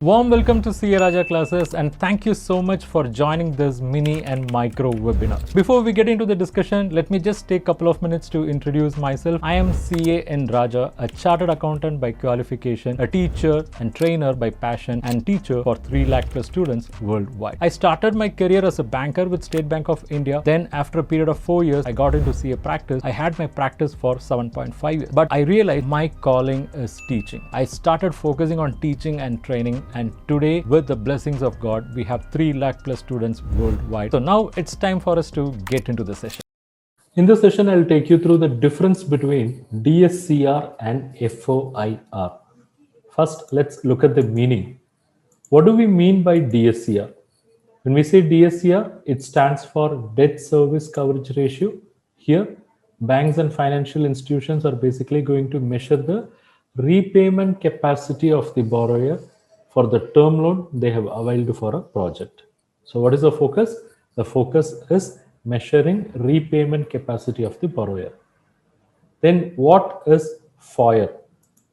Warm welcome to CA Raja classes and thank you so much for joining this mini and micro webinar. Before we get into the discussion, let me just take a couple of minutes to introduce myself. I am CA N Raja, a chartered accountant by qualification, a teacher and trainer by passion, and teacher for 3 lakh plus students worldwide. I started my career as a banker with State Bank of India. Then after a period of 4 years, I got into CA practice. I had my practice for 7.5 years, but I realized my calling is teaching. I started focusing on teaching and training. And today, with the blessings of God, we have 3 lakh plus students worldwide. So now it's time for us to get into the session. In this session, I'll take you through the difference between DSCR and FOIR. First, let's look at the meaning. What do we mean by DSCR? When we say DSCR, it stands for Debt Service Coverage Ratio. Here, banks and financial institutions are basically going to measure the repayment capacity of the borrower for the term loan they have availed for a project. So what is the focus? The focus is measuring repayment capacity of the borrower. Then what is FOIR?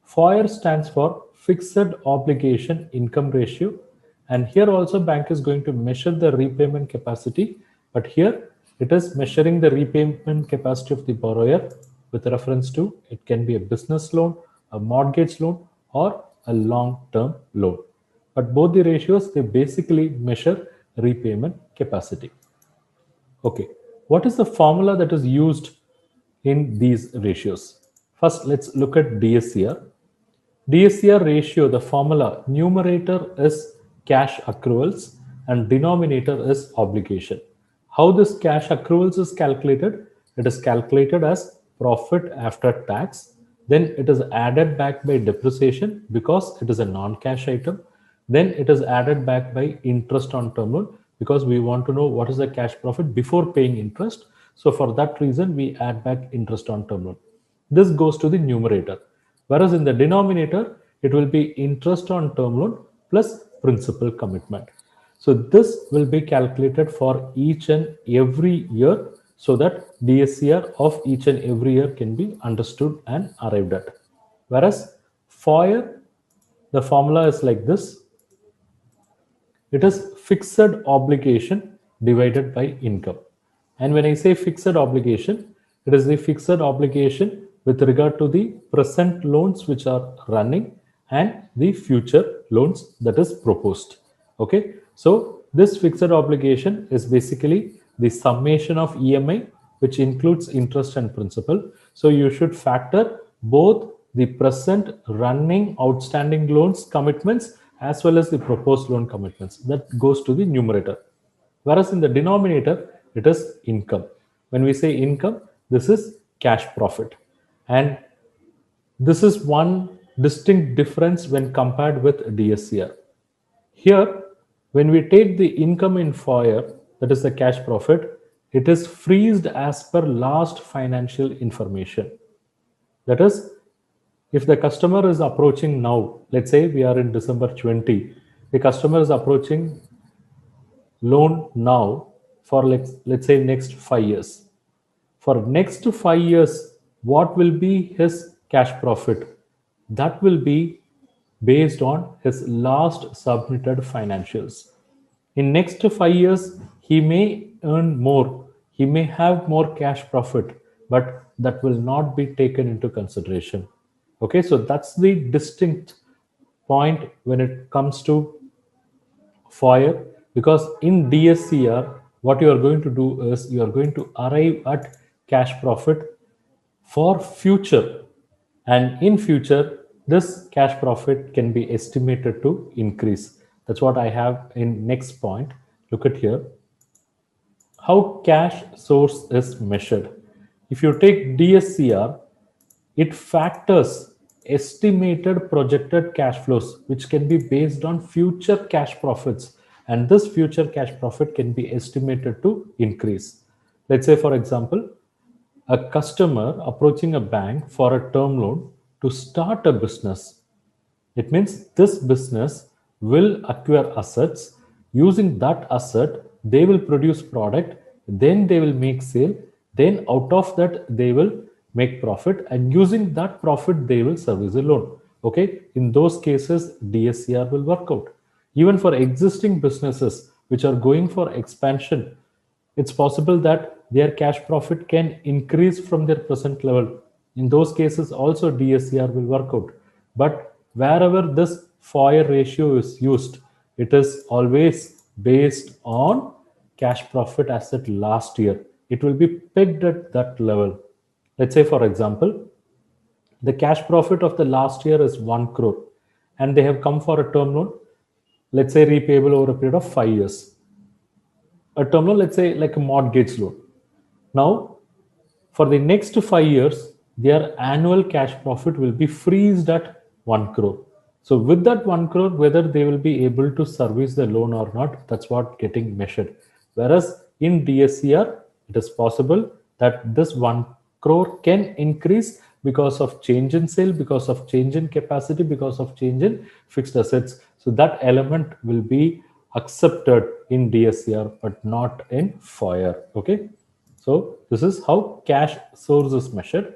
FOIR stands for Fixed Obligation Income Ratio. And here also bank is going to measure the repayment capacity. But here it is measuring the repayment capacity of the borrower with reference to it can be a business loan, a mortgage loan, or a long-term loan. But both the ratios, they basically measure repayment capacity. Okay, what is the formula that is used in these ratios? First, let's look at DSCR. DSCR ratio, the formula, numerator is cash accruals and denominator is obligation. How this cash accruals is calculated? It is calculated as profit after tax. Then it is added back by depreciation because it is a non-cash item. Then it is added back by interest on term loan because we want to know what is the cash profit before paying interest. So for that reason, we add back interest on term loan. This goes to the numerator. Whereas in the denominator, it will be interest on term loan plus principal commitment. So this will be calculated for each and every year so that DSCR of each and every year can be understood and arrived at. Whereas FOIR, the formula is like this. It is fixed obligation divided by income. And when I say fixed obligation, it is the fixed obligation with regard to the present loans which are running and the future loans that is proposed. Okay, so this fixed obligation is basically the summation of EMI, which includes interest and principal. So you should factor both the present running outstanding loans commitments as well as the proposed loan commitments. That goes to the numerator. Whereas in the denominator, it is income. When we say income, this is cash profit. And this is one distinct difference when compared with DSCR. Here, when we take the income in FOIR, that is the cash profit, it is freezed as per last financial information. That is, if the customer is approaching now, let's say we are in December 20, the customer is approaching loan now for let's say next 5 years. For next 5 years, what will be his cash profit? That will be based on his last submitted financials. In next 5 years, he may earn more. He may have more cash profit, but that will not be taken into consideration. Okay, so that's the distinct point when it comes to FOIR, because in DSCR, what you are going to do is you are going to arrive at cash profit for future, and in future, this cash profit can be estimated to increase. That's what I have in next point. Look at here. How cash source is measured. If you take DSCR, it factors estimated projected cash flows, which can be based on future cash profits. And this future cash profit can be estimated to increase. Let's say, for example, a customer approaching a bank for a term loan to start a business. It means this business will acquire assets. Using that asset, they will produce product, then they will make sale, then out of that they will make profit, and using that profit they will service a loan. Okay, in those cases DSCR will work out. Even for existing businesses which are going for expansion, it's possible that their cash profit can increase from their present level. In those cases, also DSCR will work out. But wherever this FOIR ratio is used, it is always based on cash profit as at last year. It will be pegged at that level. Let's say, for example, the cash profit of the last year is 1 crore and they have come for a term loan, let's say repayable over a period of 5 years. A term loan, let's say like a mortgage loan. Now, for the next 5 years, their annual cash profit will be freezed at 1 crore. So with that 1 crore, whether they will be able to service the loan or not, that's what getting measured. Whereas in DSCR, it is possible that this 1 crore can increase because of change in sale, because of change in capacity, because of change in fixed assets. So that element will be accepted in DSCR, but not in FOIR. Okay. So this is how cash source is measured.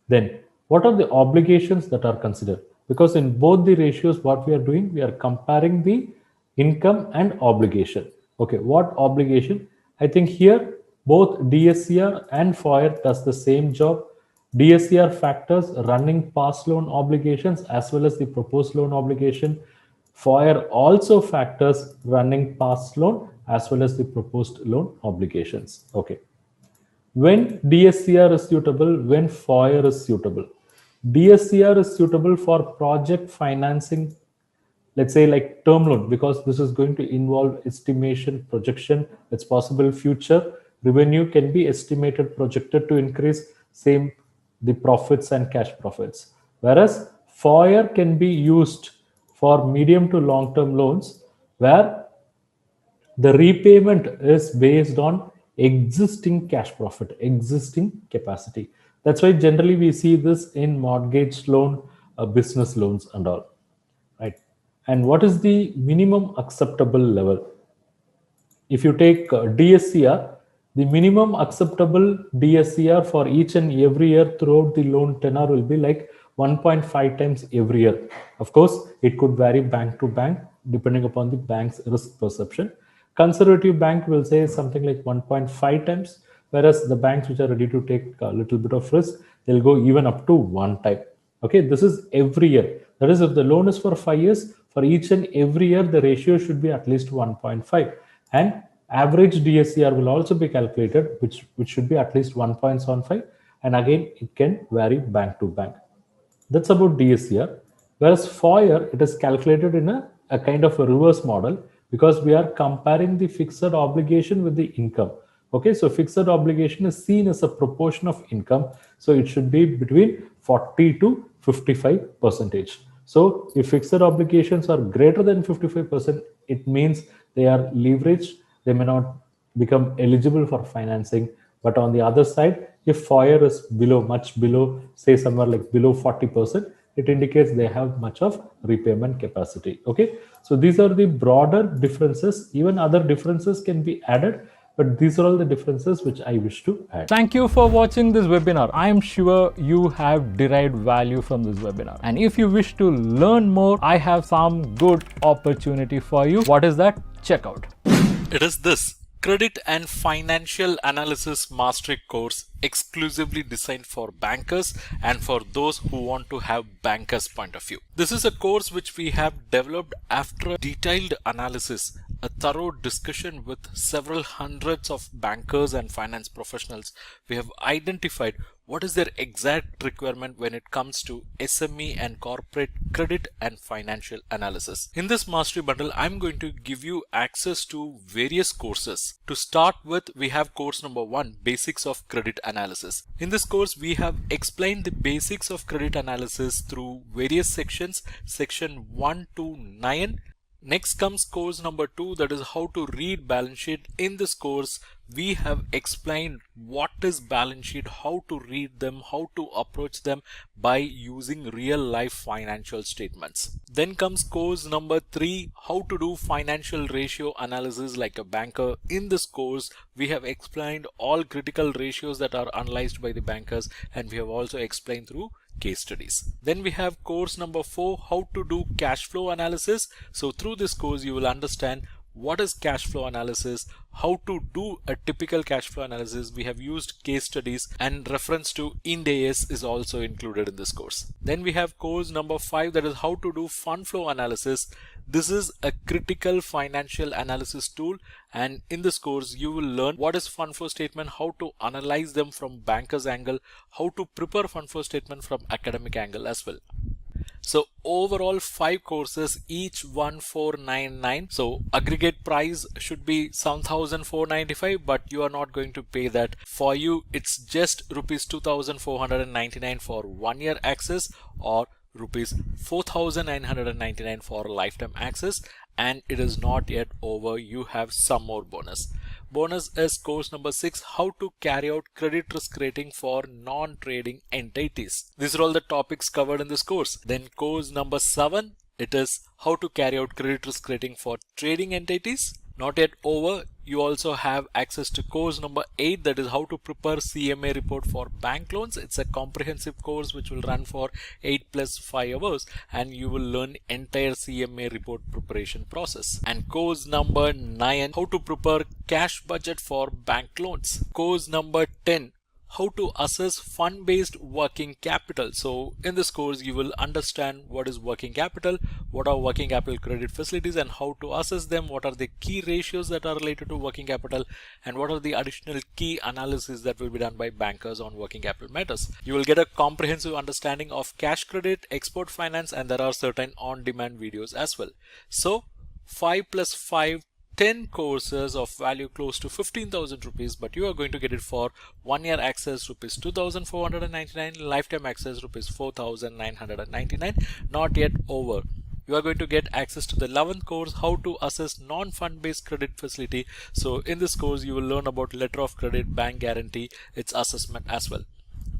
Then what are the obligations that are considered? Because in both the ratios, what we are doing, we are comparing the income and obligation. Okay, what obligation? I think here both DSCR and FOIR does the same job. DSCR factors running past loan obligations as well as the proposed loan obligation. FOIR also factors running past loan as well as the proposed loan obligations. Okay. When DSCR is suitable, when FOIR is suitable. DSCR is suitable for project financing, let's say like term loan, because this is going to involve estimation, projection. It's possible future revenue can be estimated, projected to increase, same the profits and cash profits. Whereas FOIR can be used for medium to long term loans where the repayment is based on existing cash profit, existing capacity. That's why generally we see this in mortgage loan, business loans and all, right? And what is the minimum acceptable level? If you take DSCR, the minimum acceptable DSCR for each and every year throughout the loan tenor will be like 1.5 times every year. Of course, it could vary bank to bank depending upon the bank's risk perception. Conservative bank will say something like 1.5 times, whereas the banks which are ready to take a little bit of risk, they'll go even up to 1 time. Okay, this is every year. That is, if the loan is for 5 years, for each and every year, the ratio should be at least 1.5. And average DSCR will also be calculated, which should be at least 1.75. And again, it can vary bank to bank. That's about DSCR. Whereas FOIR, it is calculated in a kind of a reverse model because we are comparing the fixed obligation with the income. Okay, so fixed obligation is seen as a proportion of income. So it should be between 40 to 55%. So if fixed obligations are greater than 55%, it means they are leveraged. They may not become eligible for financing. But on the other side, if FOIR is below, much below, say somewhere like below 40%, it indicates they have much of repayment capacity. Okay, so these are the broader differences. Even other differences can be added, but these are all the differences which I wish to add. Thank you for watching this webinar. I am sure you have derived value from this webinar. And if you wish to learn more, I have some good opportunity for you. What is that? Check out. It is this Credit and Financial Analysis Mastery course exclusively designed for bankers and for those who want to have bankers' point of view. This is a course which we have developed after a detailed analysis, a thorough discussion with several hundreds of bankers and finance professionals. We have identified what is their exact requirement when it comes to SME and corporate credit and financial analysis. In this mastery bundle, I'm going to give you access to various courses. To start with, we have course number 1, Basics of Credit Analysis. In this course, we have explained the basics of credit analysis through various sections, section 1 to 9. Next comes course number 2, that is how to read balance sheet. In this course, we have explained what is balance sheet, how to read them, how to approach them by using real life financial statements. Then comes course number 3, how to do financial ratio analysis like a banker. In this course, we have explained all critical ratios that are analyzed by the bankers, and we have also explained through case studies. Then we have course number 4, how to do cash flow analysis. So through this course you will understand what is cash flow analysis, how to do a typical cash flow analysis. We have used case studies and reference to Ind AS is also included in this course. Then we have course number 5, that is how to do fund flow analysis. This is a critical financial analysis tool, and in this course you will learn what is fund flow statement, how to analyze them from banker's angle, how to prepare fund flow statement from academic angle as well. So overall 5 courses, each 1499. So aggregate price should be 7495, but you are not going to pay that. For you it's just rupees 2499 for 1 year access, or rupees 4999 for lifetime access. And it is not yet over, you have some more bonus. Bonus is course number 6, how to carry out credit risk rating for non-trading entities. These are all the topics covered in this course. Then course number 7, it is how to carry out credit risk rating for trading entities. Not yet over, you also have access to course number 8, that is how to prepare CMA report for bank loans. It's a comprehensive course which will run for 8 + 5 hours, and you will learn entire CMA report preparation process. And course number 9, how to prepare cash budget for bank loans. Course number 10, how to assess fund-based working capital. So in this course you will understand what is working capital, what are working capital credit facilities and how to assess them, what are the key ratios that are related to working capital, and what are the additional key analysis that will be done by bankers on working capital matters. You will get a comprehensive understanding of cash credit, export finance, and there are certain on-demand videos as well. So 5 + 5, 10 courses of value close to 15,000 rupees, but you are going to get it for 1 year access rupees 2499, lifetime access rupees 4999. Not yet over. You are going to get access to the 11th course, how to assess non-fund based credit facility. So in this course you will learn about letter of credit, bank guarantee, its assessment as well.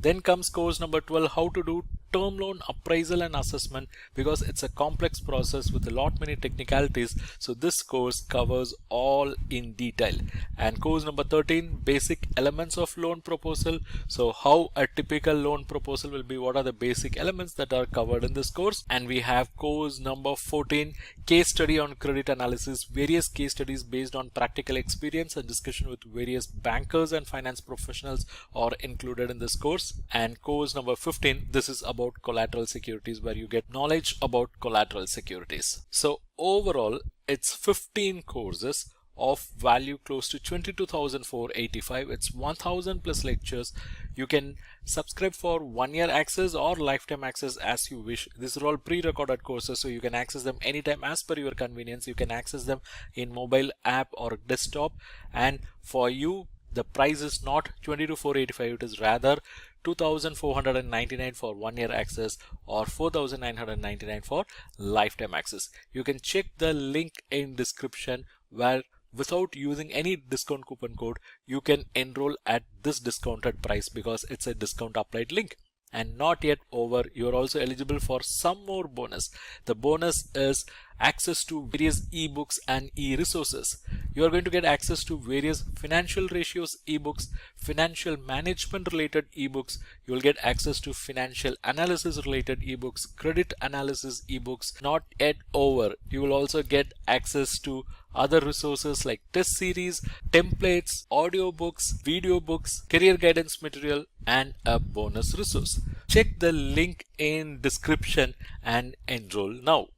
Then comes course number 12, how to do term loan appraisal and assessment, because it's a complex process with a lot many technicalities. So this course covers all in detail. And course number 13, basic elements of loan proposal. So how a typical loan proposal will be, what are the basic elements that are covered in this course. And we have course number 14, case study on credit analysis. Various case studies based on practical experience and discussion with various bankers and finance professionals are included in this course. And course number 15, this is about collateral securities, where you get knowledge about collateral securities. So overall it's 15 courses of value close to 22,485. It's 1,000 plus lectures. You can subscribe for 1 year access or lifetime access as you wish. These are all pre-recorded courses, so you can access them anytime as per your convenience. You can access them in mobile app or desktop, and for you the price is not 22,485, it is rather 2,499 for 1 year access or 4,999 for lifetime access. You can check the link in description, where without using any discount coupon code you can enroll at this discounted price, because it's a discount applied link. And not yet over, you're also eligible for some more bonus. The bonus is access to various ebooks and e-resources. You are going to get access to various financial ratios ebooks, financial management related ebooks. You will get access to financial analysis related ebooks, credit analysis ebooks. Not yet over, you will also get access to other resources like test series, templates, audiobooks, video books, career guidance material, and a bonus resource. Check the link in description and enroll now.